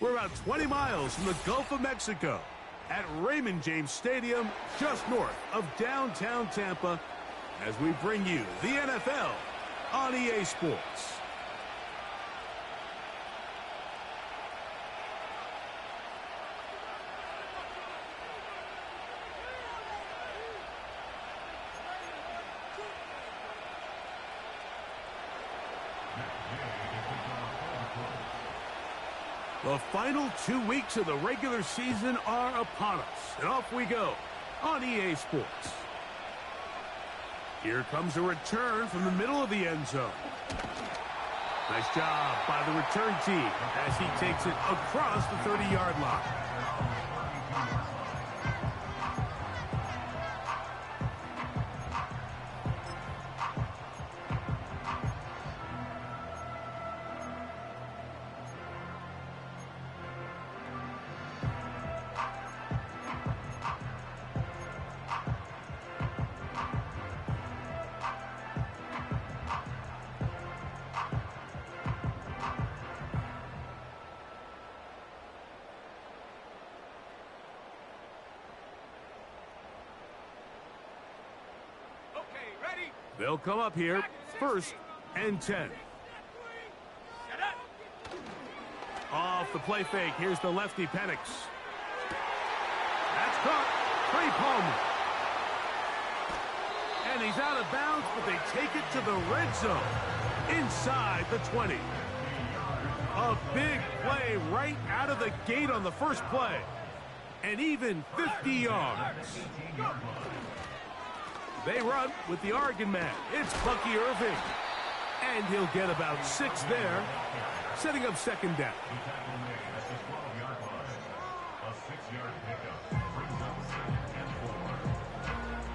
We're about 20 miles from the Gulf of Mexico at Raymond James Stadium, just north of downtown Tampa, as we bring you the NFL on EA Sports. The final 2 weeks of the regular season are upon us, and off we go on EA Sports. Here comes a return from the middle of the end zone. Nice job by the return team as he takes it across the 30-yard line. They'll come up here, 1st and 10. Off the play fake, here's the lefty Penix. That's caught, Trey Palmer. And he's out of bounds, but they take it to the red zone, inside the 20. A big play right out of the gate on the first play. And even 50 yards. They run with the Oregon man. It's Bucky Irving. And he'll get about 6 there, setting up 2nd down.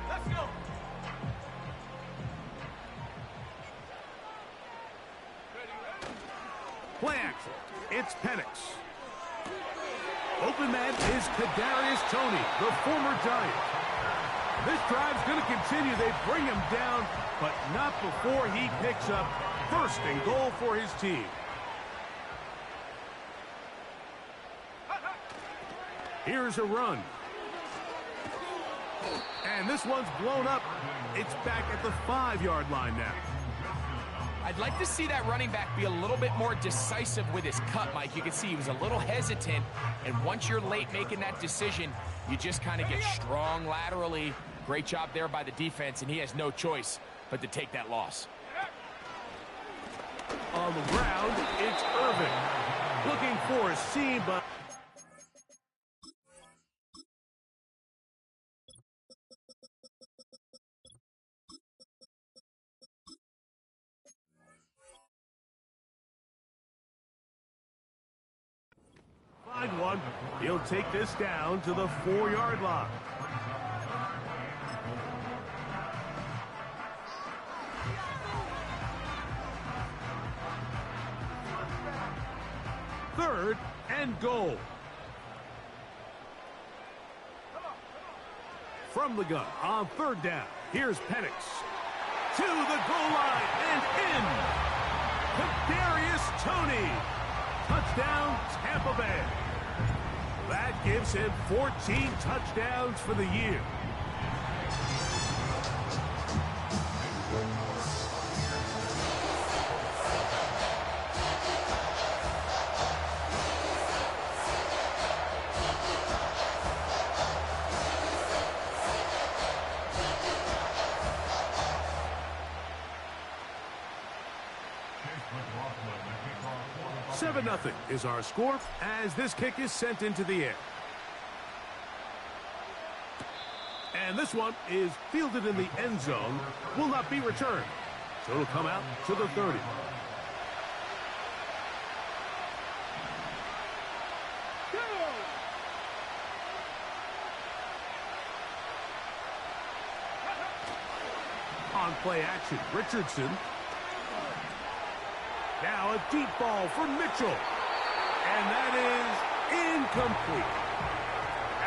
Let's go. Play action. It's Penix. Open man is Kadarius Toney, the former Giant. This drive's going to continue. They bring him down, but not before he picks up 1st and goal for his team. Here's a run. And this one's blown up. It's back at the 5-yard line now. I'd like to see that running back be a little bit more decisive with his cut, Mike. You can see he was a little hesitant, and once you're late making that decision, you just kind of get strong laterally. Great job there by the defense, and he has no choice but to take that loss. On the ground, it's Irving. Looking for a seam, but... Find one. He'll take this down to the 4-yard line. Third and goal. From the gun on 3rd down. Here's Penix. To the goal line and in. Kadarius Toney. Touchdown, Tampa Bay. That gives him 14 touchdowns for the year. Nothing is our score as this kick is sent into the air. And this one is fielded in the end zone, will not be returned. So it'll come out to the 30. On play action, Richardson. Now a deep ball for Mitchell. And that is incomplete.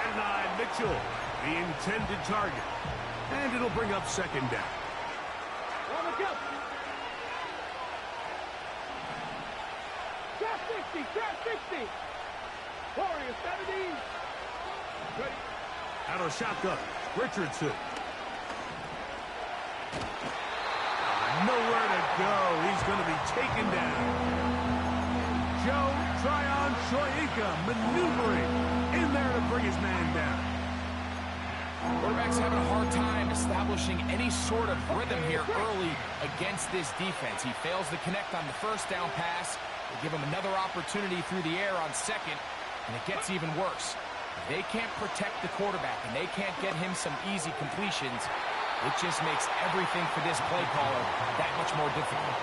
At 9, Mitchell, the intended target. And it'll bring up 2nd down. On the go. Trap 60, trap 60. Out of shotgun, Richardson. Nowhere to go. He's going to be taken down. Joe Tryon-Shoyinka maneuvering in there to bring his man down. Quarterback's having a hard time establishing any sort of rhythm here early against this defense. He fails to connect on the first down pass. They give him another opportunity through the air on second, and it gets even worse. If they can't protect the quarterback and they can't get him some easy completions, it just makes everything for this play caller that much more difficult.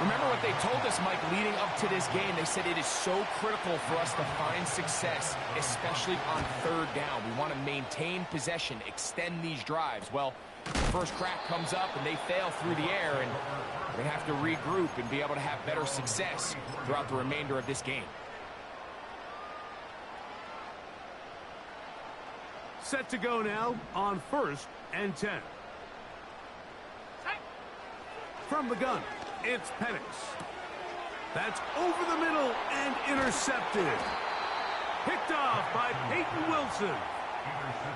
Remember what they told us, Mike, leading up to this game. They said it is so critical for us to find success, especially on third down. We want to maintain possession, extend these drives. Well, the first crack comes up and they fail through the air, and we're going to have to regroup and be able to have better success throughout the remainder of this game. Set to go now on 1st and 10. From the gun, it's Penix. That's over the middle and intercepted. Picked off by Peyton Wilson.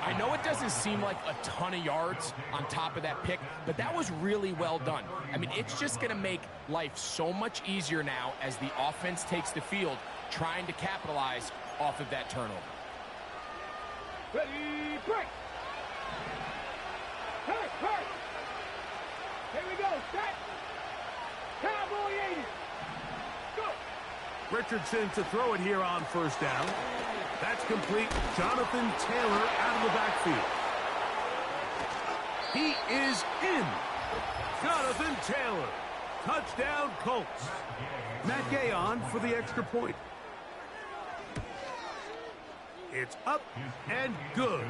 I know it doesn't seem like a ton of yards on top of that pick, but that was really well done. I mean, it's just going to make life so much easier now as the offense takes the field, trying to capitalize off of that turnover. Ready, break! Hurry! Here we go, set! Cowboy 80! Go! Richardson to throw it here on 1st down. That's complete. Jonathan Taylor out of the backfield. He is in. Jonathan Taylor. Touchdown, Colts. Matt Gay on for the extra point. It's up and good.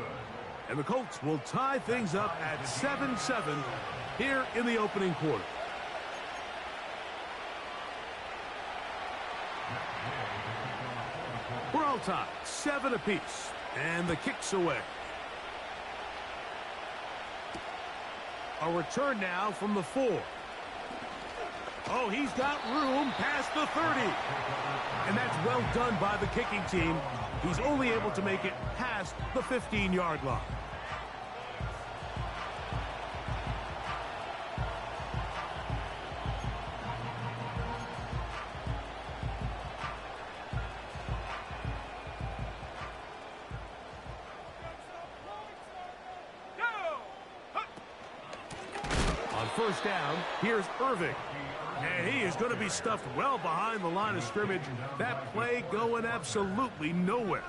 And the Colts will tie things up at 7-7 here in the opening quarter. We're all tied, 7 apiece. And the kick's away. A return now from the 4. Oh, he's got room past the 30. And that's well done by the kicking team. He's only able to make it past the 15-yard line. On 1st down, here's Irving. And he is going to be stuffed well behind the line of scrimmage. That play going absolutely nowhere.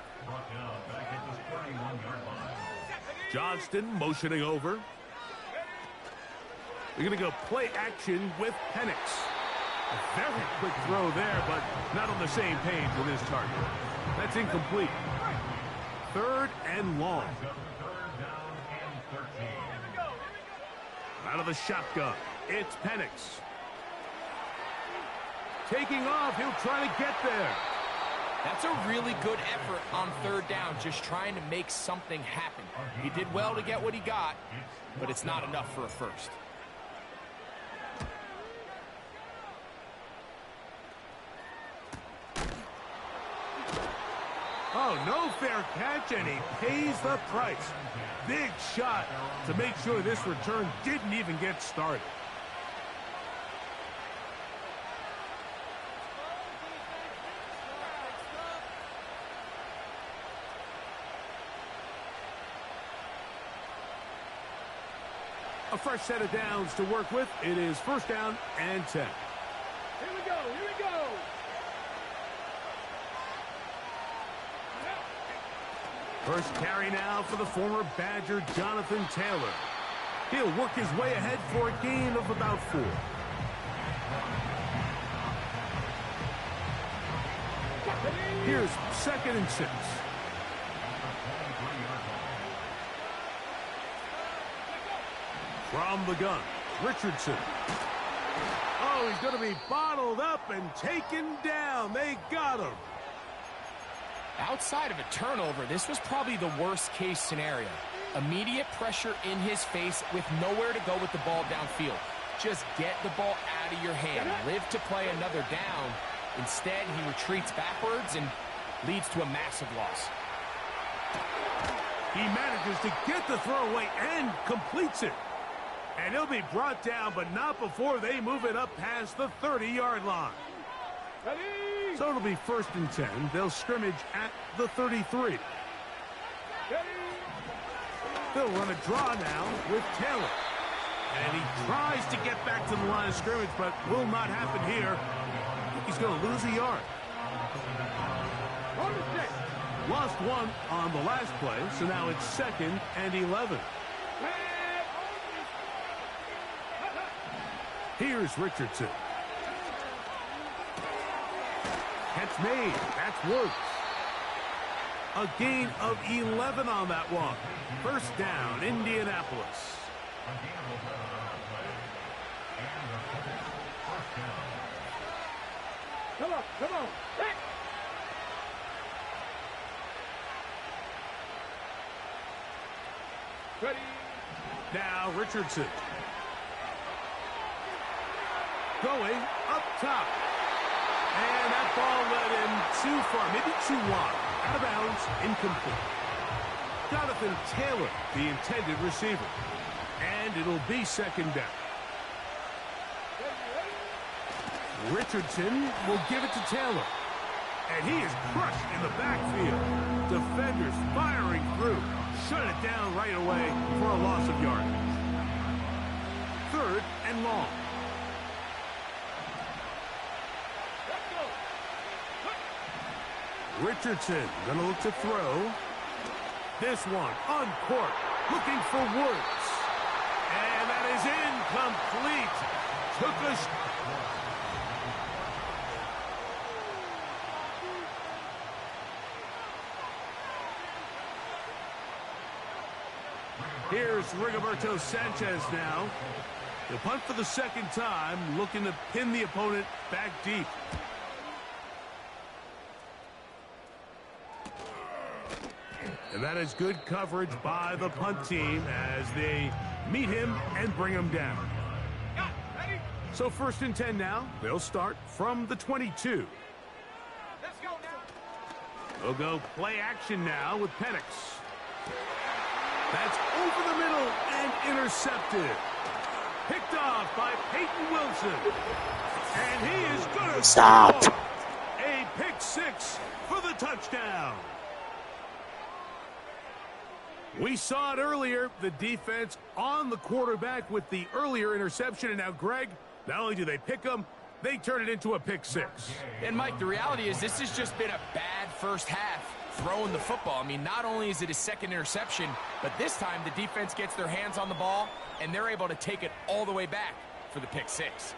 Johnston motioning over. We're going to go play action with Penix. A very quick throw there, but not on the same page with his target. That's incomplete. 3rd and long. Out of the shotgun, it's Penix. Taking off, he'll try to get there. That's a really good effort on 3rd down, just trying to make something happen. He did well to get what he got, but it's not enough for a first. Oh, no fair catch, and he pays the price. Big shot to make sure this return didn't even get started. A fresh set of downs to work with. It is 1st down and 10. Here we go! First carry now for the former Badger Jonathan Taylor. He'll work his way ahead for a gain of about 4. Here's 2nd and 6. From the gun, Richardson. Oh, he's going to be bottled up and taken down. They got him. Outside of a turnover, this was probably the worst-case scenario. Immediate pressure in his face with nowhere to go with the ball downfield. Just get the ball out of your hand. Live to play another down. Instead, he retreats backwards, and leads to a massive loss. He manages to get the throw away and completes it. And he'll be brought down, but not before they move it up past the 30-yard line. Ready. So it'll be 1st and 10. They'll scrimmage at the 33. Ready. They'll run a draw now with Taylor. And he tries to get back to the line of scrimmage, but will not happen here. He's going to lose a yard. On the set. Lost one on the last play, so now it's 2nd and 11. Here's Richardson. Catch made. That's Woods. A gain of 11 on that one. 1st down, Indianapolis. Come on, come on. Back. Ready. Now Richardson. Going up top. And that ball led him too far, maybe too wide. Out of bounds, incomplete. Jonathan Taylor, the intended receiver. And it'll be 2nd down. Richardson will give it to Taylor. And he is crushed in the backfield. Defenders firing through. Shut it down right away for a loss of yardage. 3rd and long. Richardson going to look to throw. This one uncorked, looking for Woods. And that is incomplete. Took a... Here's Rigoberto Sanchez now. He'll punt for the 2nd time, looking to pin the opponent back deep. And that is good coverage by the punt team as they meet him and bring him down. So 1st and 10 now. They'll start from the 22. Let's go now. They'll go play action now with Penix. That's over the middle and intercepted. Picked off by Peyton Wilson. And he is going to Stop. score. A pick 6 for the touchdown. We saw it earlier, the defense on the quarterback with the earlier interception. And now, Greg, not only do they pick him, they turn it into a pick 6. And, Mike, the reality is this has just been a bad first half throwing the football. I mean, not only is it his 2nd interception, but this time the defense gets their hands on the ball, and they're able to take it all the way back for the pick 6.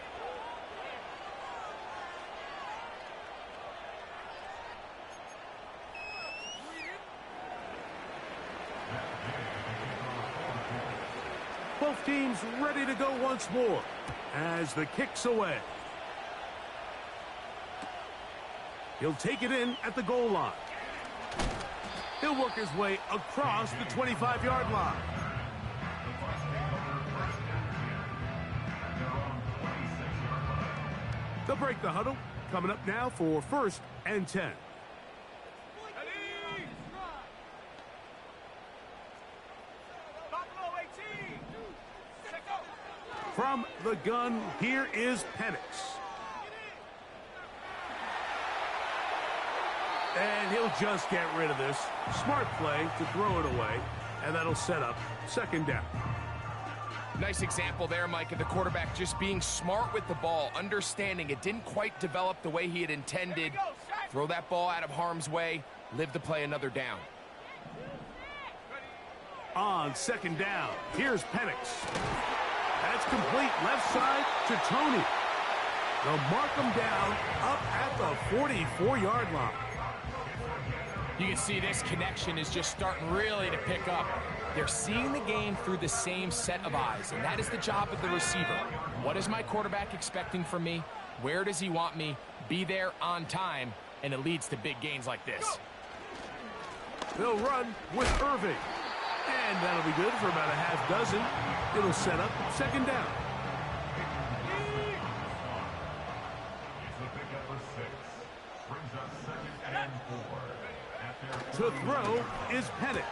Both teams ready to go once more as the kick's away. He'll take it in at the goal line. He'll work his way across the 25-yard line. They'll break the huddle. Coming up now for 1st and 10. From the gun, here is Penix. And he'll just get rid of this. Smart play to throw it away, and that'll set up 2nd down. Nice example there, Mike, of the quarterback just being smart with the ball, understanding it didn't quite develop the way he had intended. Throw that ball out of harm's way, live to play another down. On 2nd down, here's Penix. That's complete left side to Tony. They'll mark him down up at the 44-yard line. You can see this connection is just starting really to pick up. They're seeing the game through the same set of eyes, and that is the job of the receiver. What is my quarterback expecting from me? Where does he want me? Be there on time, and it leads to big gains like this. They'll run with Irving. And that'll be good for about a half dozen. It'll set up 2nd down. To throw is Penix.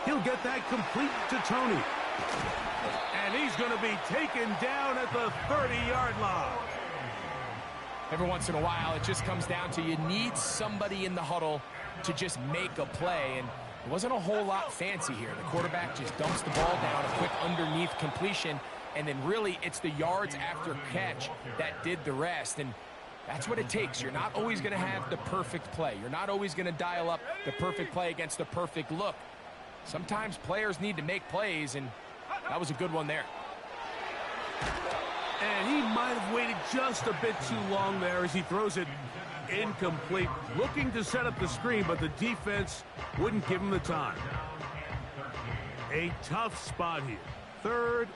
He'll get that complete to Tony. And he's going to be taken down at the 30-yard line. Every once in a while, it just comes down to you need somebody in the huddle to just make a play. And it wasn't a whole lot fancy here. The quarterback just dumps the ball down, a quick underneath completion, and then really it's the yards after catch that did the rest. And that's what it takes. You're not always going to have the perfect play. You're not always going to dial up the perfect play against the perfect look. Sometimes players need to make plays, and that was a good one there. And he might have waited just a bit too long there as he throws it incomplete. Looking to set up the screen, but the defense wouldn't give him the time. A tough spot here. 3rd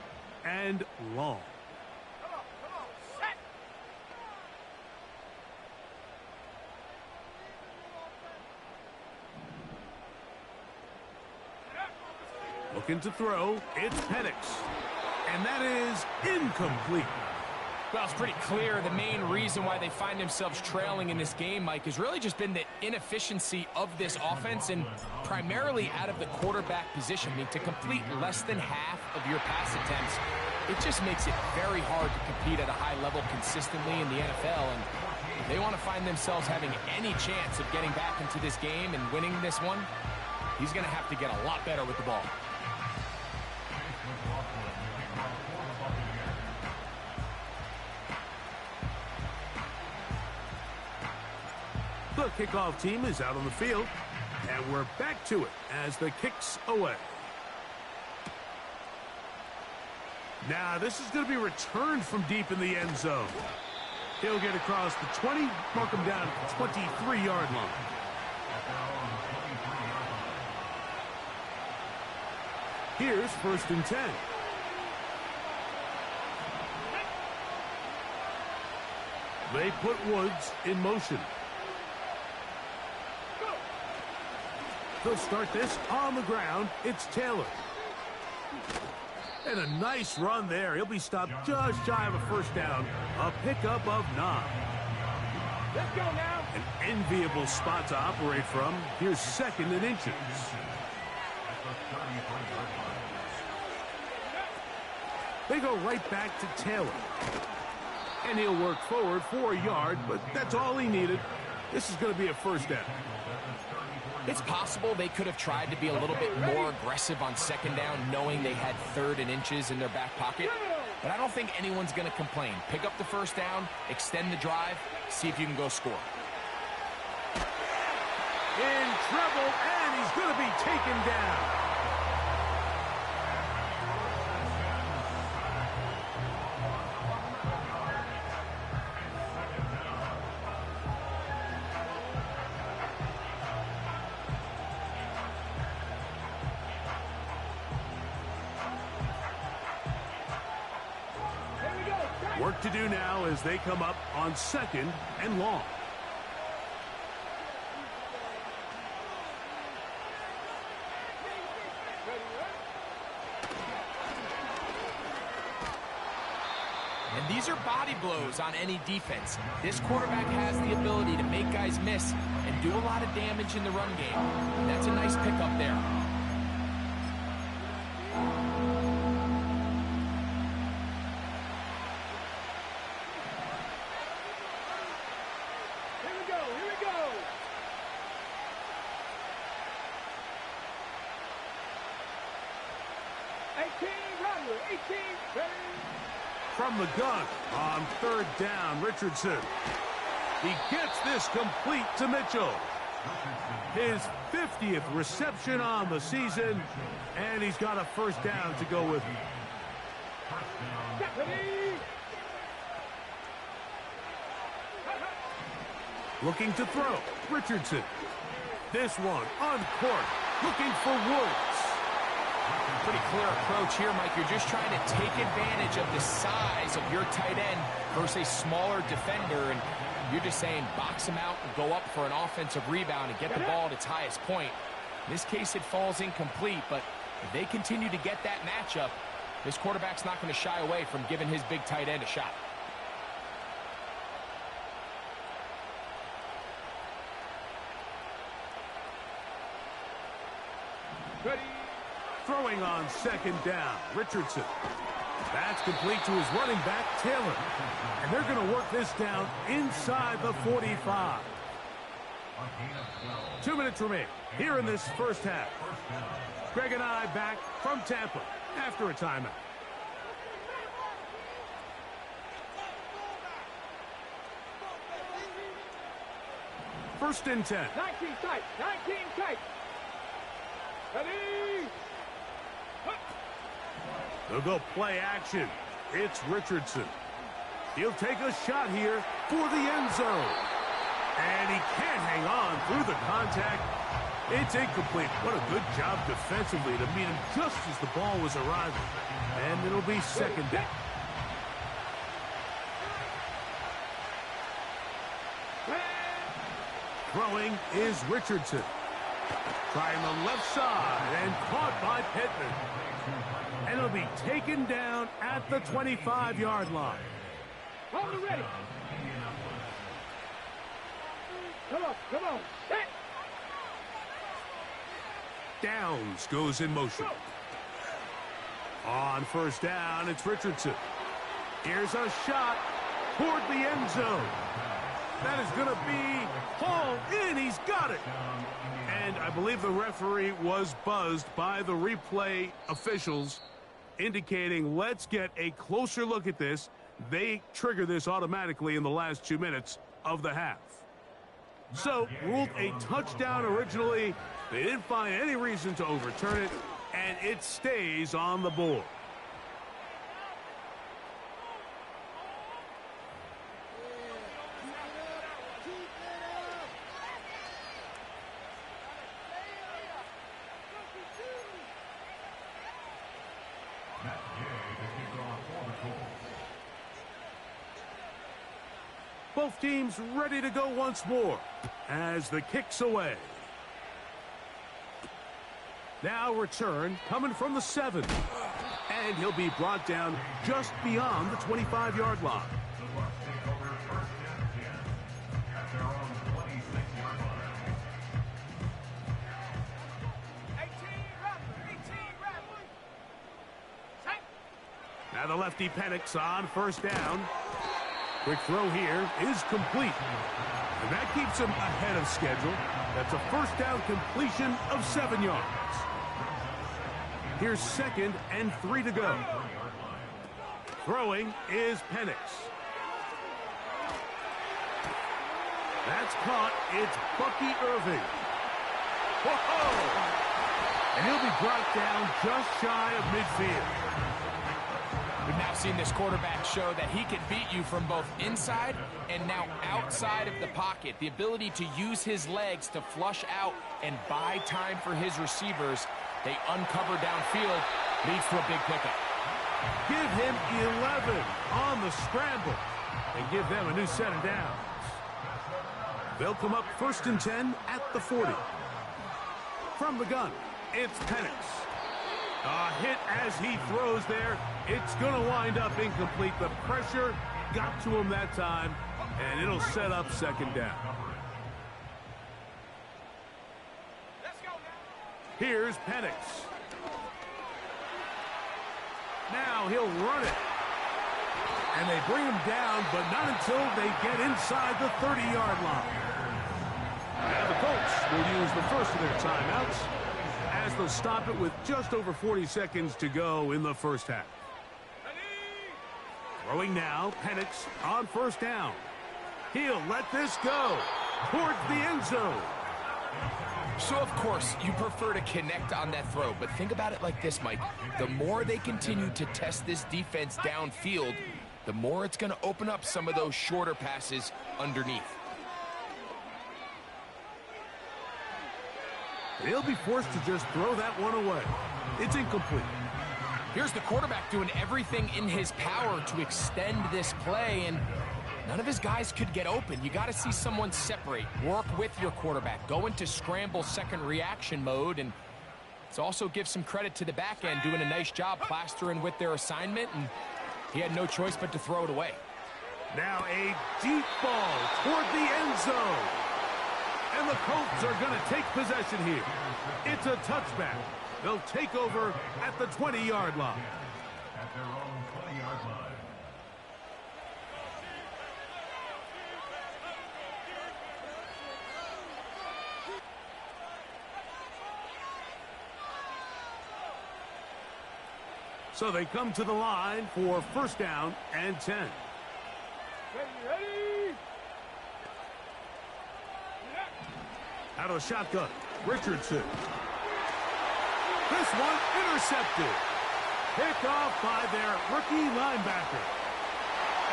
and long. Looking to throw, it's Penix. And that is incomplete. Well, it's pretty clear the main reason why they find themselves trailing in this game, Mike, has really just been the inefficiency of this offense and primarily out of the quarterback position. I mean, to complete less than half of your pass attempts, it just makes it very hard to compete at a high level consistently in the NFL. And if they want to find themselves having any chance of getting back into this game and winning this one, he's going to have to get a lot better with the ball. The kickoff team is out on the field, and we're back to it as the kick's away. Now, this is going to be returned from deep in the end zone. He'll get across the 20, mark him down at the 23-yard line. Here's 1st and 10. They put Woods in motion. They'll start this on the ground. It's Taylor. And a nice run there. He'll be stopped just shy of a 1st down. A pickup of 9. Let's go now. An enviable spot to operate from. Here's 2nd and inches. They go right back to Taylor. And he'll work forward for a yard, but that's all he needed. This is going to be a 1st down. It's possible they could have tried to be a little bit more aggressive on 2nd down, knowing they had 3rd and inches in their back pocket. But I don't think anyone's going to complain. Pick up the 1st down, extend the drive, see if you can go score. In trouble, and he's going to be taken down. Work to do now as they come up on 2nd and long. And these are body blows on any defense. This quarterback has the ability to make guys miss and do a lot of damage in the run game. And that's a nice pickup there. From the gun on 3rd down, Richardson. He gets this complete to Mitchell. His 50th reception on the season, and he's got a 1st down to go with him. Looking to throw, Richardson. This one uncorked, looking for Woods. Pretty clear approach here, Mike. You're just trying to take advantage of the size of your tight end versus a smaller defender, and you're just saying box him out and go up for an offensive rebound and get the ball at its highest point. In this case, it falls incomplete, but if they continue to get that matchup, this quarterback's not going to shy away from giving his big tight end a shot. Ready. Throwing on second down, Richardson. That's complete to his running back, Taylor. And they're going to work this down inside the 45. 2 minutes remain here in this first half. Greg and I back from Tampa after a timeout. First and 10. 19 tight. 19 tight. Ready. They'll go play action. It's Richardson. He'll take a shot here for the end zone. And he can't hang on through the contact. It's incomplete. What a good job defensively to meet him just as the ball was arriving. And it'll be second down. Throwing is Richardson. Trying the left side and caught by Pittman. And it'll be taken down at the 25-yard line. Hold it ready. Come on, come on. Set. Downs goes in motion. On first down, it's Richardson. Here's a shot toward the end zone. That is going to be hauled in. He's got it. And I believe the referee was buzzed by the replay officials, indicating let's get a closer look at this. They trigger this automatically in the last 2 minutes of the half. So, ruled a touchdown originally. They didn't find any reason to overturn it, and it stays on the board. Both teams ready to go once more as the kick's away. Now return coming from the 7. And he'll be brought down just beyond the 25-yard line. Now the lefty Penix on first down. Quick throw here is complete. And that keeps him ahead of schedule. That's a first down completion of 7 yards. Here's 2nd and 3 to go. Throwing is Penix. That's caught. It's Bucky Irving. Whoa! And he'll be brought down just shy of midfield. We've now seen this quarterback show that he can beat you from both inside and now outside of the pocket. The ability to use his legs to flush out and buy time for his receivers. They uncover downfield, leads to a big pickup. Give him 11 on the scramble and give them a new set of downs. They'll come up 1st and 10 at the 40. From the gun, it's Penix. A hit as he throws there. It's going to wind up incomplete. The pressure got to him that time, and it'll set up 2nd down. Here's Penix. Now he'll run it. And they bring him down, but not until they get inside the 30-yard line. Now the Colts will use the first of their timeouts as they'll stop it with just over 40 seconds to go in the first half. Throwing now, Penix on first down. He'll let this go towards the end zone. So, of course, you prefer to connect on that throw, but think about it like this, Mike. The more they continue to test this defense downfield, the more it's going to open up some of those shorter passes underneath. They'll be forced to just throw that one away. It's incomplete. Here's the quarterback doing everything in his power to extend this play, and none of his guys could get open. You got to see someone separate, work with your quarterback, go into scramble second reaction mode, and it also gives some credit to the back end doing a nice job plastering with their assignment, and he had no choice but to throw it away. Now a deep ball toward the end zone. And the Colts are going to take possession here. It's a touchback. They'll take over at the 20-yard line. At their own 20-yard line. So they come to the line for first down and 10. Ready? Out of the shotgun, Richardson. This one intercepted. Picked off by their rookie linebacker.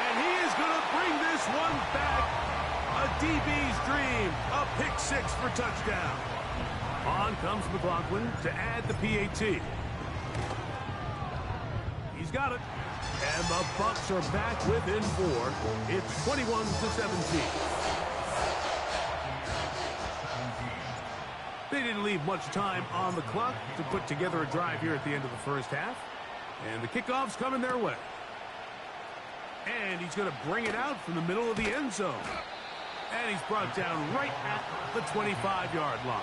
And he is going to bring this one back. A DB's dream. A pick six for touchdown. On comes McLaughlin to add the PAT. He's got it. And the Bucs are back within 4. It's 21-17. They didn't leave much time on the clock to put together a drive here at the end of the first half. And the kickoff's coming their way. And he's going to bring it out from the middle of the end zone. And he's brought down right at the 25-yard line.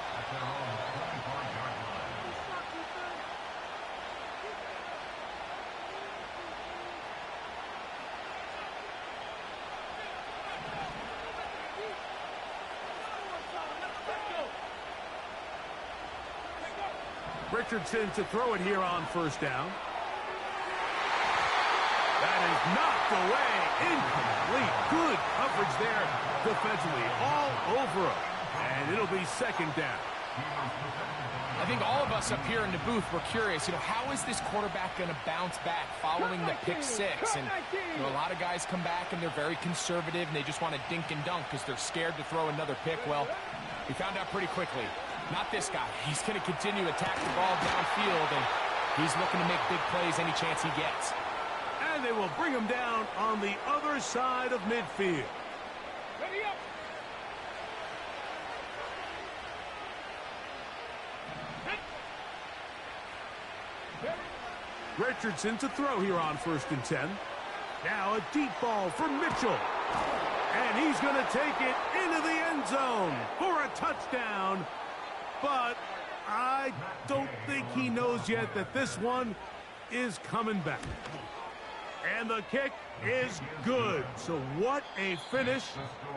Richardson to throw it here on first down. That is knocked away. Incomplete. Good coverage there defensively. All over him. And it'll be second down. I think all of us up here in the booth were curious, how is this quarterback going to bounce back following the pick six? And a lot of guys come back and they're very conservative and they just want to dink and dunk because they're scared to throw another pick. Well, we found out pretty quickly. Not this guy. He's going to continue to attack the ball downfield, and he's looking to make big plays any chance he gets. And they will bring him down on the other side of midfield. Ready up. Richardson to throw here on first and 10. Now a deep ball for Mitchell. And he's going to take it into the end zone for a touchdown. But I don't think he knows yet that this one is coming back. And the kick is good. So what a finish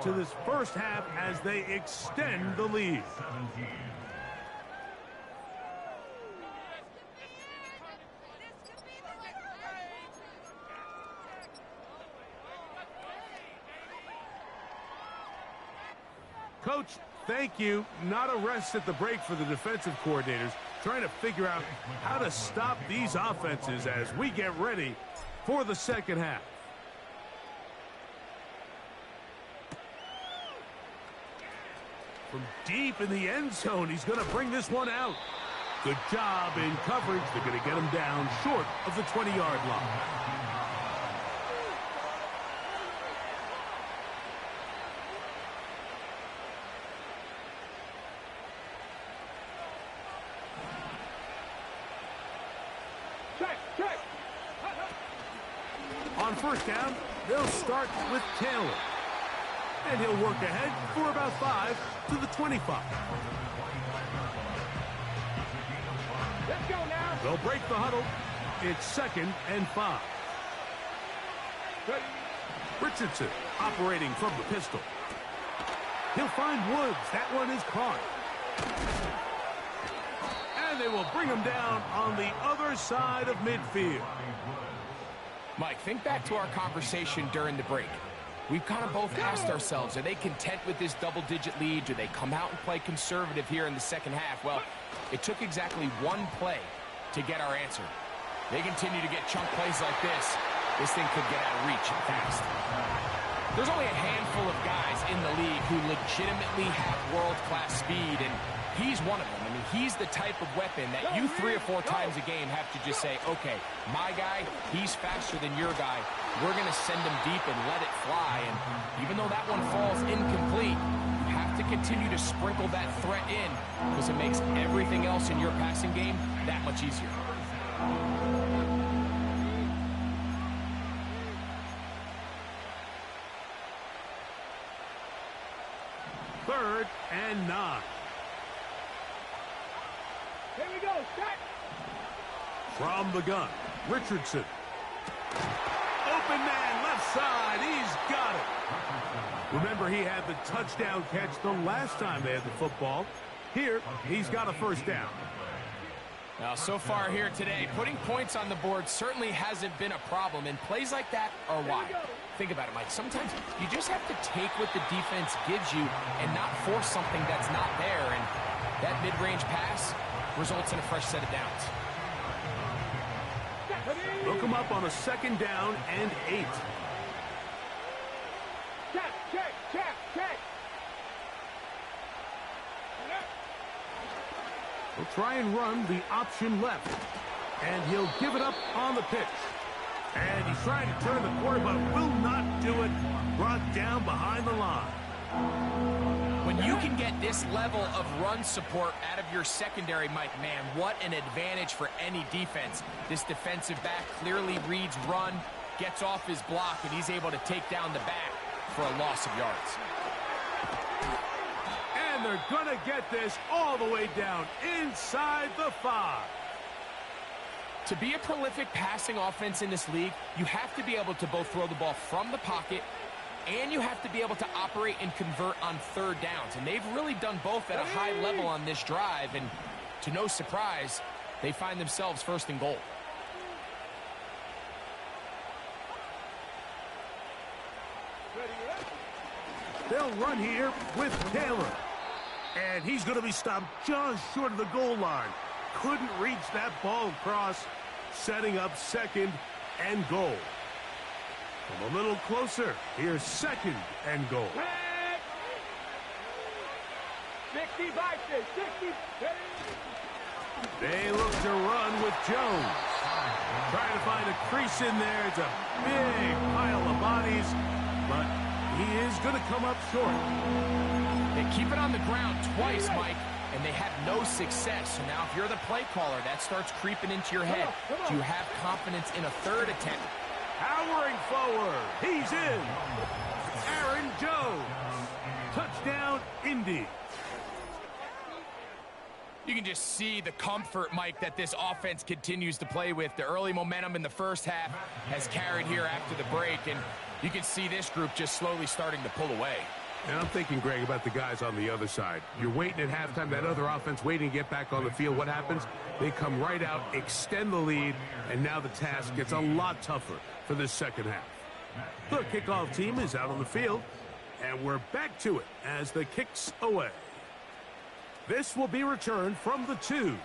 to this first half as they extend the lead. Coach, thank you. Not a rest at the break for the defensive coordinators, trying to figure out how to stop these offenses as we get ready for the second half. From deep in the end zone, he's going to bring this one out. Good job in coverage. They're going to get him down short of the 20-yard line. On first down, they'll start with Taylor. And he'll work ahead for about 5 to the 25. Let's go now. They'll break the huddle. It's 2nd and 5. Richardson operating from the pistol. He'll find Woods. That one is caught. And they will bring him down on the other side of midfield. Mike, think back to our conversation during the break. We've kind of both asked ourselves, are they content with this double-digit lead? Do they come out and play conservative here in the second half? Well, it took exactly one play to get our answer. They continue to get chunk plays like this. This thing could get out of reach fast. There's only a handful of guys in the league who legitimately have world-class speed, and he's one of them. I mean, he's the type of weapon that you 3 or 4 times a game have to just say, okay, my guy, he's faster than your guy. We're going to send him deep and let it fly. And even though that one falls incomplete, you have to continue to sprinkle that threat in because it makes everything else in your passing game that much easier. 3rd and 9. Here we go. Set. From the gun, Richardson. Open man, left side. He's got it. Remember, he had the touchdown catch the last time they had the football. Here, he's got a first down. Now, so far here today, putting points on the board certainly hasn't been a problem, and plays like that are why. Think about it, Mike. Sometimes you just have to take what the defense gives you and not force something that's not there, and that mid-range pass results in a fresh set of downs. Look him up on a second down and 8. Check. He'll try and run the option left. And he'll give it up on the pitch. And he's trying to turn the corner, but will not do it. Brought down behind the line. When you can get this level of run support out of your secondary, Mike, man, what an advantage for any defense. This defensive back clearly reads run, gets off his block, and he's able to take down the back for a loss of yards. And they're going to get this all the way down inside the 5. To be a prolific passing offense in this league, you have to be able to both throw the ball from the pocket and you have to be able to operate and convert on third downs. And they've really done both at a high level on this drive. And to no surprise, they find themselves first and goal. They'll run here with Taylor. And he's going to be stopped just short of the goal line. Couldn't reach that ball across, setting up second and goal. Come a little closer. Here's second and goal. 60. They look to run with Jones. Trying to find a crease in there. It's a big pile of bodies, but he is going to come up short. They keep it on the ground twice, Mike, and they have no success. So now if you're the play caller, that starts creeping into your head. Do you have confidence in a third attempt? Powering forward. He's in. Aaron Jones. Touchdown, Indy. You can just see the comfort, Mike, that this offense continues to play with. The early momentum in the first half has carried here after the break, and you can see this group just slowly starting to pull away. And I'm thinking, Greg, about the guys on the other side. You're waiting at halftime, that other offense waiting to get back on the field. What happens? They come right out, extend the lead, and now the task gets a lot tougher for this second half. The kickoff team is out on the field, and we're back to it as the kick's away. This will be returned from the 2.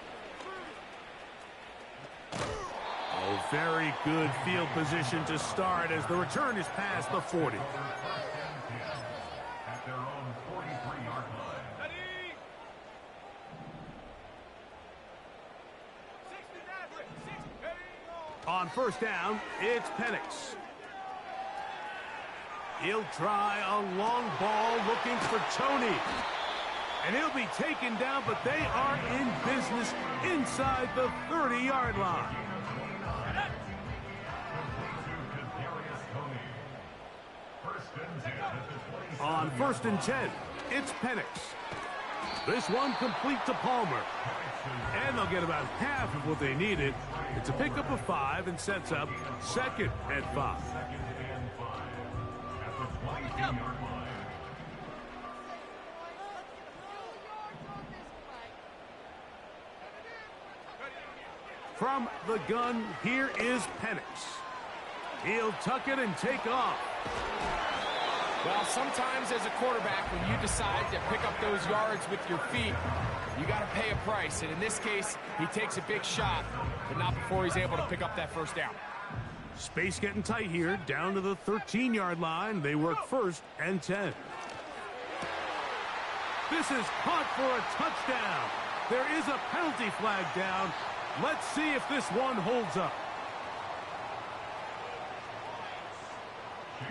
Oh, very good field position to start as the return is past the 40. At their own 43-yard line. On first down, it's Penix. He'll try a long ball looking for Tony. And he'll be taken down, but they are in business inside the 30-yard line. On first and 10, it's Penix. This one complete to Palmer. And they'll get about half of what they needed. It's a pickup of 5 and sets up second and 5. From the gun, here is Penix. He'll tuck it and take off. Well, sometimes as a quarterback, when you decide to pick up those yards with your feet, you got to pay a price. And in this case, he takes a big shot, but not before he's able to pick up that first down. Space getting tight here, down to the 13-yard line. They work first and 10. This is caught for a touchdown. There is a penalty flag down. Let's see if this one holds up.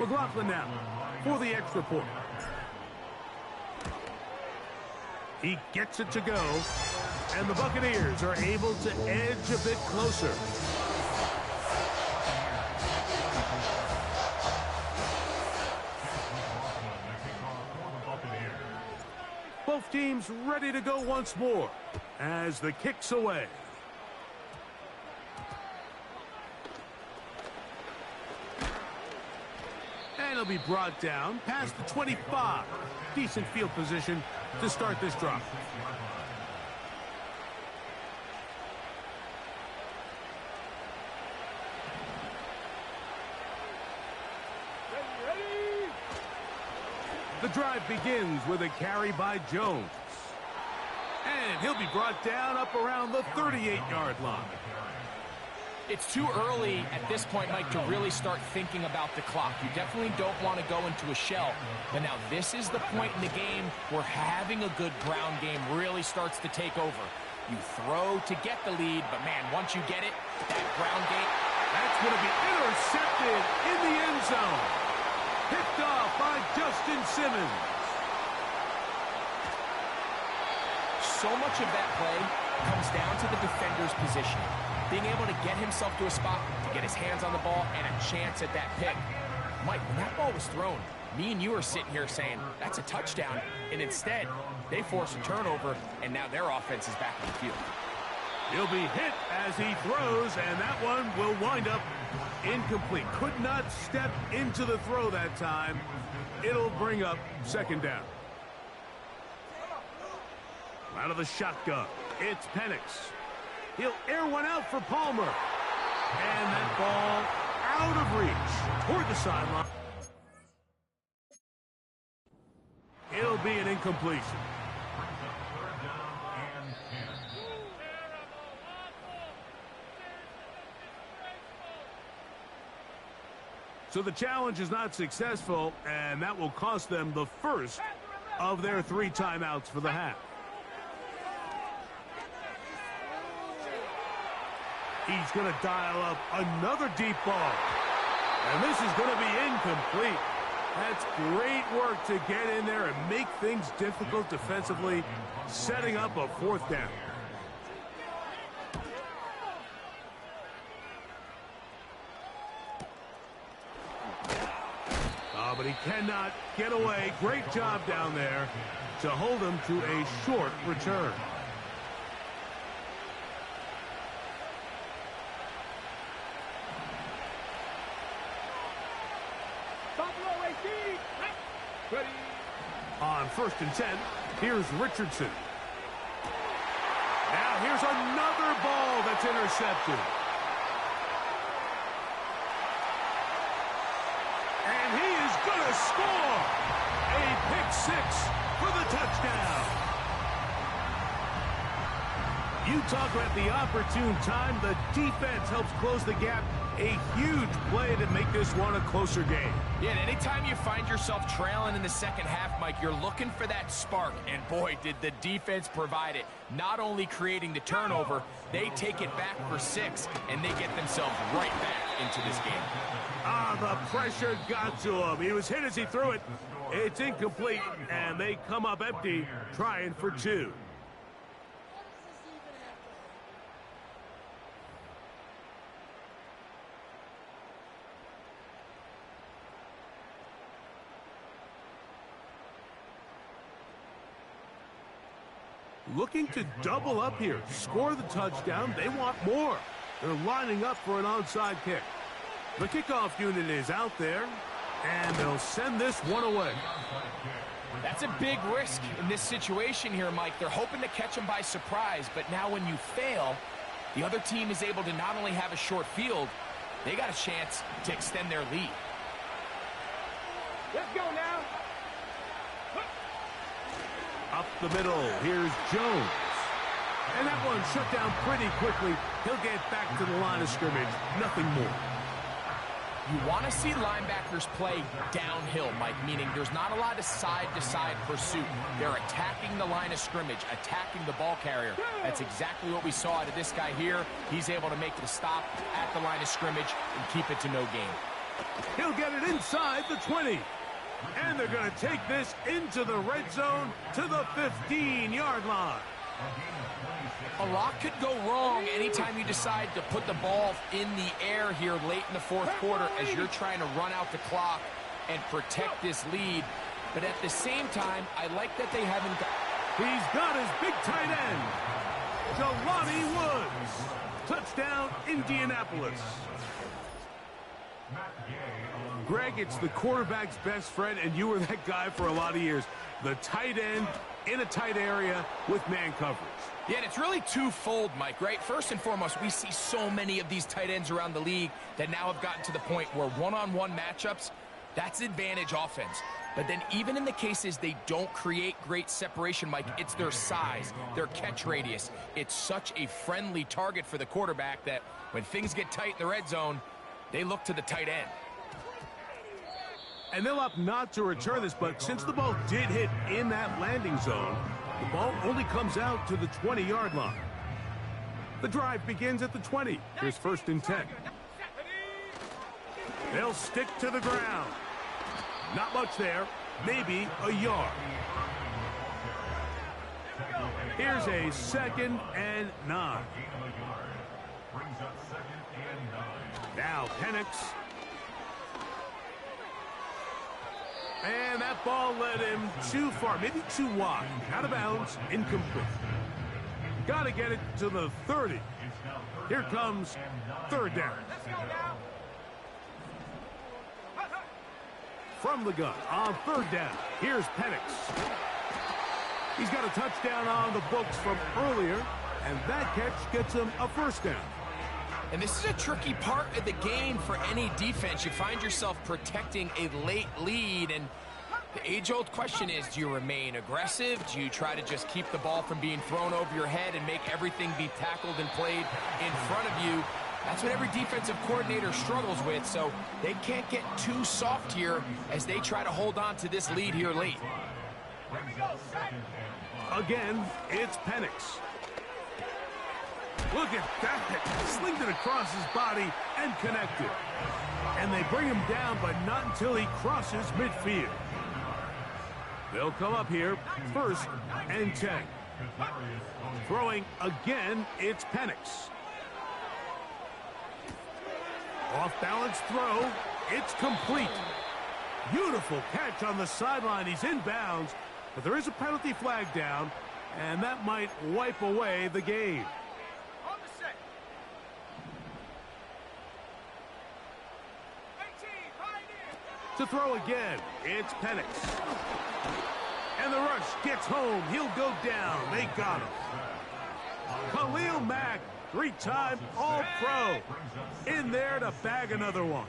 McLaughlin now for the extra point. He gets it to go, and the Buccaneers are able to edge a bit closer. Both teams ready to go once more as the kick's away. He'll be brought down past the 25. Decent field position to start this drive. The drive begins with a carry by Jones. And he'll be brought down up around the 38-yard line. It's too early at this point, Mike, to really start thinking about the clock. You definitely don't want to go into a shell. But now this is the point in the game where having a good ground game really starts to take over. You throw to get the lead, but man, once you get it, that ground game... That's going to be intercepted in the end zone. Picked off by Justin Simmons. So much of that play comes down to the defender's positioning. Being able to get himself to a spot, to get his hands on the ball, and a chance at that pick. Mike, when that ball was thrown, me and you are sitting here saying, that's a touchdown. And instead, they force a turnover, and now their offense is back on the field. He'll be hit as he throws, and that one will wind up incomplete. Could not step into the throw that time. It'll bring up second down. Out of the shotgun, it's Penix. He'll air one out for Palmer. And that ball out of reach toward the sideline. It'll be an incompletion. So the challenge is not successful, and that will cost them the first of their 3 timeouts for the half. He's going to dial up another deep ball. And this is going to be incomplete. That's great work to get in there and make things difficult defensively, setting up a 4th down. But he cannot get away. Great job down there to hold him to a short return. On 1st and 10, here's Richardson. Now here's another ball that's intercepted. And he is going to score a pick 6 for the touchdown. You talk about the opportune time. The defense helps close the gap. A huge play to make this one a closer game. Yeah, and anytime you find yourself trailing in the second half, Mike, you're looking for that spark. And boy, did the defense provide it. Not only creating the turnover, they take it back for 6, and they get themselves right back into this game. The pressure got to him. He was hit as he threw it. It's incomplete, and they come up empty, trying for 2. Looking to double up here, score the touchdown. They want more. They're lining up for an onside kick. The kickoff unit is out there, and they'll send this one away. That's a big risk in this situation here, Mike. They're hoping to catch him by surprise, but now when you fail, the other team is able to not only have a short field, they got a chance to extend their lead. Let's go now. Up the middle, here's Jones. And that one shut down pretty quickly. He'll get back to the line of scrimmage. Nothing more. You want to see linebackers play downhill, Mike, meaning there's not a lot of side-to-side pursuit. They're attacking the line of scrimmage, attacking the ball carrier. That's exactly what we saw out of this guy here. He's able to make the stop at the line of scrimmage and keep it to no gain. He'll get it inside the 20. And they're going to take this into the red zone to the 15-yard line. A lot could go wrong anytime you decide to put the ball in the air here late in the 4th quarter as you're trying to run out the clock and protect this lead. But at the same time, I like that they haven't got... He's got his big tight end, Jelani Woods. Touchdown, Indianapolis. Matt Gay on Greg, it's the quarterback's best friend, and you were that guy for a lot of years. The tight end in a tight area with man coverage. Yeah, and it's really twofold, Mike, right? First and foremost, we see so many of these tight ends around the league that now have gotten to the point where one-on-one matchups, that's advantage offense. But then even in the cases they don't create great separation, Mike, it's their size, their catch radius. It's such a friendly target for the quarterback that when things get tight in the red zone, they look to the tight end. And they'll opt not to return this, but since the ball did hit in that landing zone, the ball only comes out to the 20-yard line. The drive begins at the 20. Here's 1st and 10. They'll stick to the ground. Not much there. Maybe a yard. Here's a 2nd and 9. Now Penix. And that ball led him too far, maybe too wide. Out of bounds, incomplete. Got to get it to the 30. Here comes 3rd down. From the gun on 3rd down. Here's Penix. He's got a touchdown on the books from earlier, and that catch gets him a 1st down. And this is a tricky part of the game for any defense. You find yourself protecting a late lead, and the age-old question is, do you remain aggressive? Do you try to just keep the ball from being thrown over your head and make everything be tackled and played in front of you? That's what every defensive coordinator struggles with, so they can't get too soft here as they try to hold on to this lead here late. Again, it's Penix. Look at that. Slinged it across his body and connected. And they bring him down, but not until he crosses midfield. They'll come up here, 1st and 10. Throwing again, it's Penix. Off-balance throw. It's complete. Beautiful catch on the sideline. He's in bounds, but there is a penalty flag down, and that might wipe away the game. To throw again, it's Penix. And the rush gets home. He'll go down. They got him. Khalil Mack, 3-time All-Pro. In there to bag another one.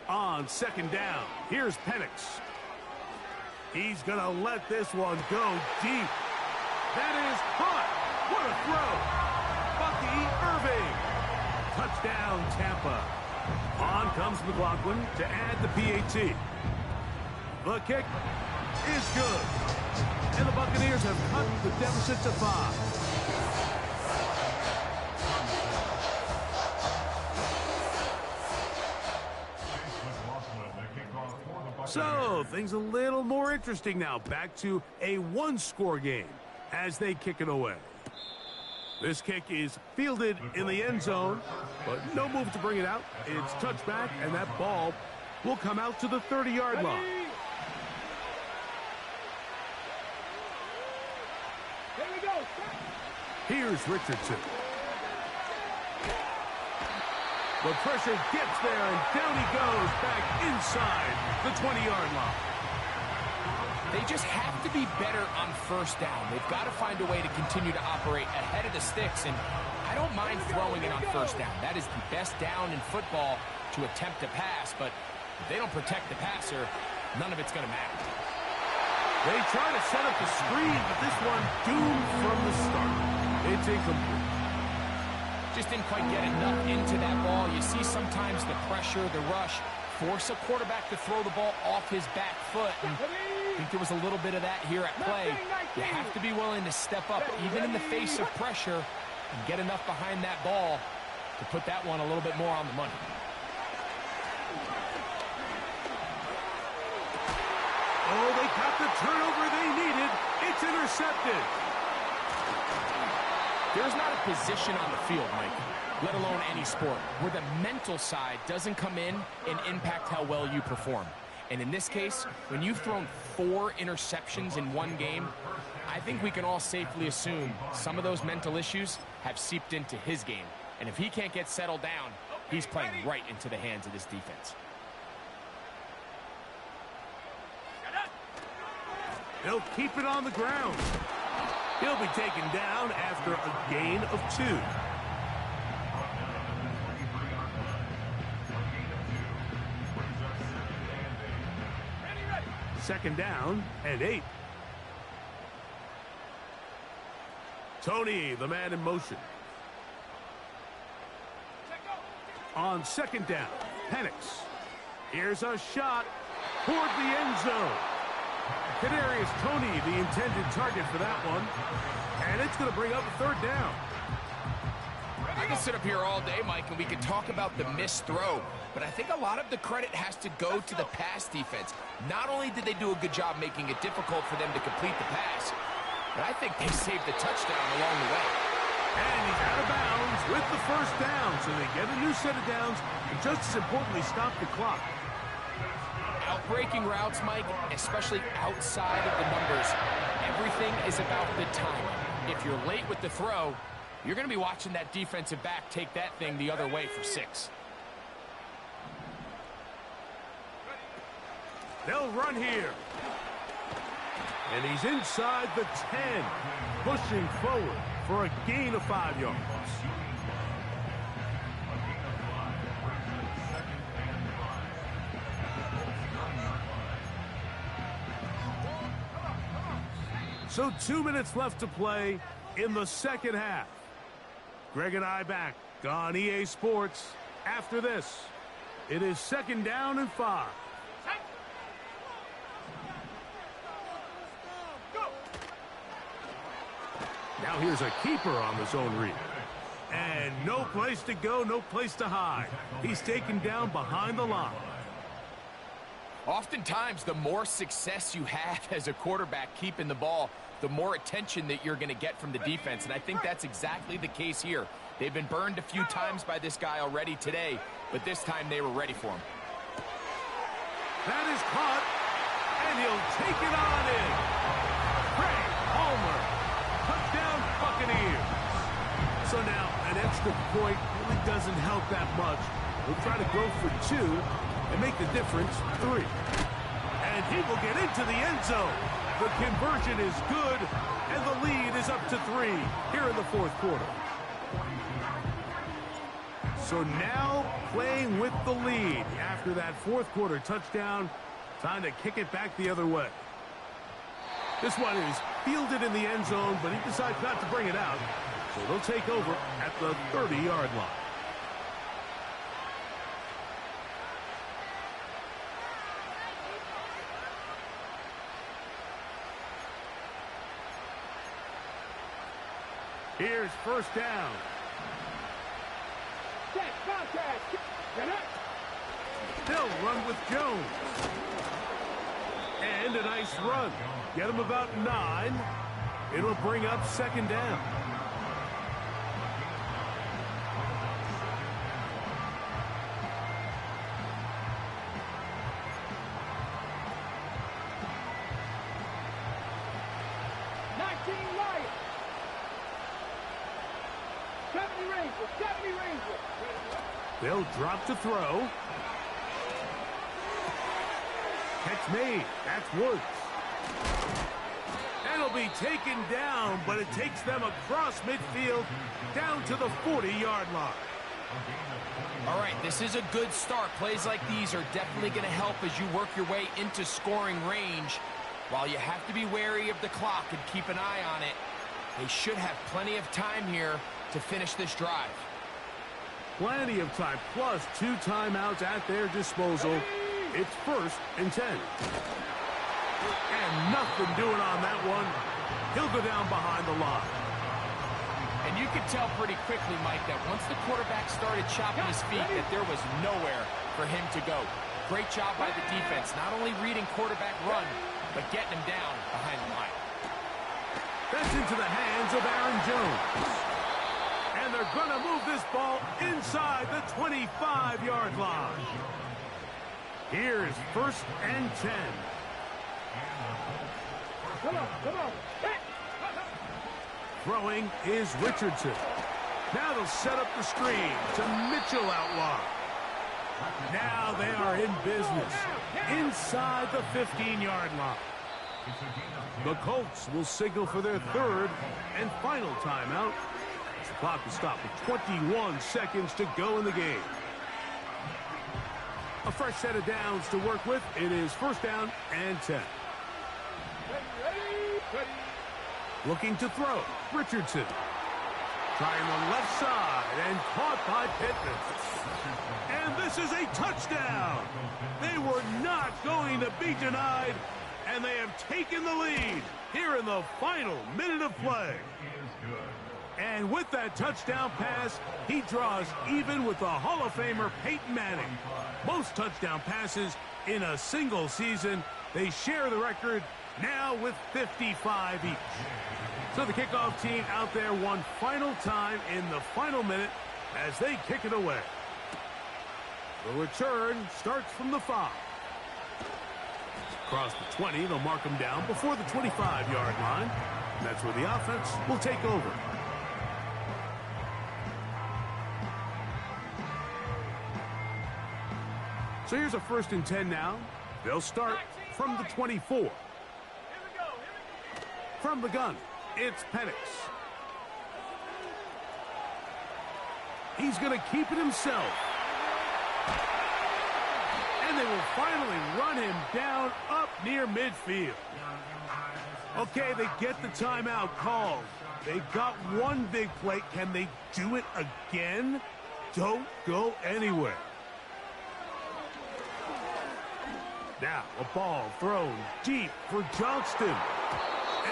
On 2nd down, here's Penix. He's going to let this one go deep. That is hot. What a throw. Bucky Irving. Touchdown, Tampa. On comes McLaughlin to add the PAT. The kick is good. And the Buccaneers have cut the deficit to 5. So, things a little more interesting now. Back to a 1-score game as they kick it away. This kick is fielded in the end zone, but no move to bring it out. It's touchback, and that ball will come out to the 30-yard line. Here we go. Here's Richardson. The pressure gets there, and down he goes back inside the 20-yard line. They just have to be better on 1st down. They've got to find a way to continue to operate ahead of the sticks, and I don't mind throwing it on 1st down. That is the best down in football to attempt to pass, but if they don't protect the passer, none of it's going to matter. They try to set up the screen, but this one doomed from the start. It's incomplete. Just didn't quite get enough into that ball. You see sometimes the pressure, the rush, force a quarterback to throw the ball off his back foot. And I think there was a little bit of that here at play. You have to be willing to step up, even in the face of pressure, and get enough behind that ball to put that one a little bit more on the money. Oh, they got the turnover they needed. It's intercepted. There's not a position on the field, Mike, let alone any sport, where the mental side doesn't come in and impact how well you perform. And in this case, when you've thrown 4 interceptions in one game, I think we can all safely assume some of those mental issues have seeped into his game. And if he can't get settled down, He's playing right into the hands of this defense. He'll keep it on the ground. He'll be taken down after a gain of 2. Second down and 8. Tony, the man in motion. On second down, Penix. Here's a shot toward the end zone. Kadarius Toney, the intended target for that one. And it's going to bring up a third down. I can sit up here all day, Mike, and we can talk about the missed throw, but I think a lot of the credit has to go to the pass defense. Not only did they do a good job making it difficult for them to complete the pass, but I think they saved the touchdown along the way. And he's out of bounds with the first down, so they get a new set of downs, and just as importantly, stop the clock. Outbreaking routes, Mike, especially outside of the numbers, everything is about the timing. If you're late with the throw, you're going to be watching that defensive back take that thing the other way for 6. They'll run here. And he's inside the 10, pushing forward for a gain of 5 yards. So 2 minutes left to play in the second half. Greg and I back on EA Sports after this. It is second down and 5. Now here's a keeper on the zone read. And no place to go, no place to hide. He's taken down behind the line. Oftentimes, the more success you have as a quarterback keeping the ball, the more attention that you're going to get from the defense. And I think that's exactly the case here. They've been burned a few times by this guy already today, but this time they were ready for him. That is caught, and he'll take it on in. Craig Palmer, touchdown Buccaneers. So now an extra point really doesn't help that much. We'll try to go for 2 and make the difference 3. And he will get into the end zone. The conversion is good, and the lead is up to 3 here in the fourth quarter. So now playing with the lead after that fourth quarter touchdown, time to kick it back the other way. This one is fielded in the end zone, but he decides not to bring it out. So they'll take over at the 30-yard line. Here's first down. They'll run with Jones. And a nice run. Get him about 9. It'll bring up second down. They'll drop to throw. Catch made. That's Woods. And it'll be taken down, but it takes them across midfield down to the 40-yard line. All right, this is a good start. Plays like these are definitely going to help as you work your way into scoring range. While you have to be wary of the clock and keep an eye on it, they should have plenty of time here to finish this drive. Plenty of time, plus 2 timeouts at their disposal. It's first and 10. And nothing doing on that one. He'll go down behind the line. And you could tell pretty quickly, Mike, that once the quarterback started chopping his feet, that there was nowhere for him to go. Great job by the defense, not only reading quarterback run, but getting him down behind the line. That's into the hands of Aaron Jones. And they're going to move this ball inside the 25-yard line. Here's first and 10. Come on. Throwing is Richardson. Now they'll set up the screen to Mitchell out wide. Now they are in business inside the 15-yard line. The Colts will signal for their third and final timeout. The clock will stop with 21 seconds to go in the game. A fresh set of downs to work with. It is first down and 10. Looking to throw. Richardson. Trying the left side and caught by Pittman. And this is a touchdown. They were not going to be denied, and they have taken the lead here in the final minute of play. And with that touchdown pass, he draws even with the Hall of Famer Peyton Manning. Most touchdown passes in a single season. They share the record now with 55 each. So the kickoff team out there one final time in the final minute as they kick it away. The return starts from the 5. Across the 20, they'll mark them down before the 25-yard line. And that's where the offense will take over. So here's a 1st and 10 now. They'll start from the 24. From the gun, it's Penix. He's going to keep it himself. And they will finally run him down up near midfield. Okay, they get the timeout called. They got one big play. Can they do it again? Don't go anywhere. Now, a ball thrown deep for Johnston.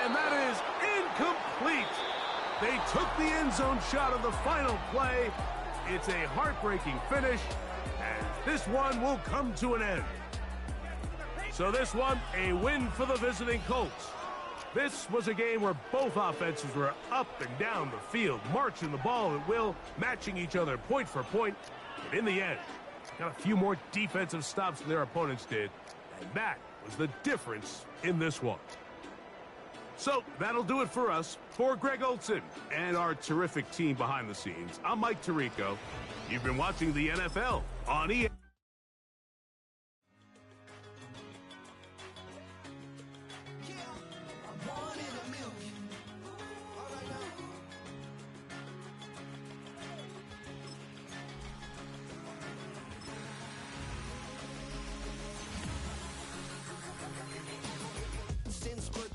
And that is incomplete. They took the end zone shot of the final play. It's a heartbreaking finish, and this one will come to an end. So this one, a win for the visiting Colts. This was a game where both offenses were up and down the field, marching the ball at will, matching each other point for point. But in the end, got a few more defensive stops than their opponents did, and that was the difference in this one. So that'll do it for us. For Greg Olsen and our terrific team behind the scenes, I'm Mike Tirico. You've been watching the NFL on EA.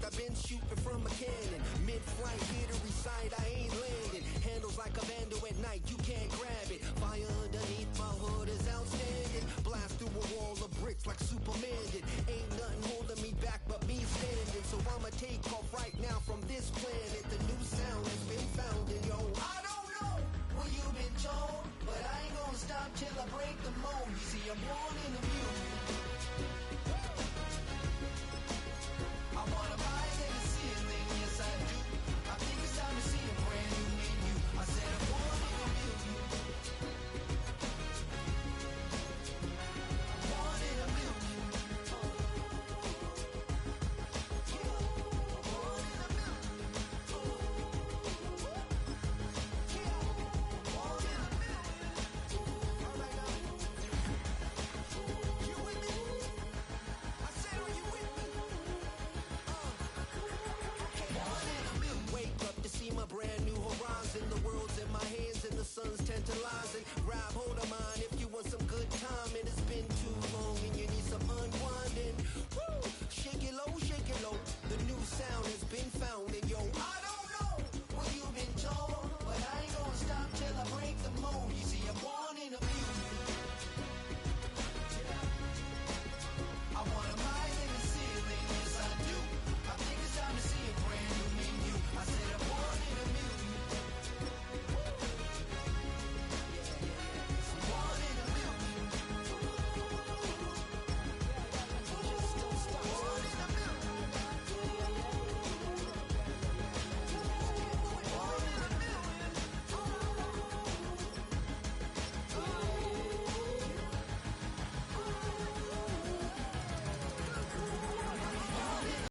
I've been shooting from a cannon. Mid-flight, here to recite, I ain't landing. Handles like a vandal at night, you can't grab it. Fire underneath my hood is outstanding. Blast through a wall of bricks like Superman did. Ain't nothing holding me back but me standing. So I'ma take off right now from this planet. The new sound has been found, and yo,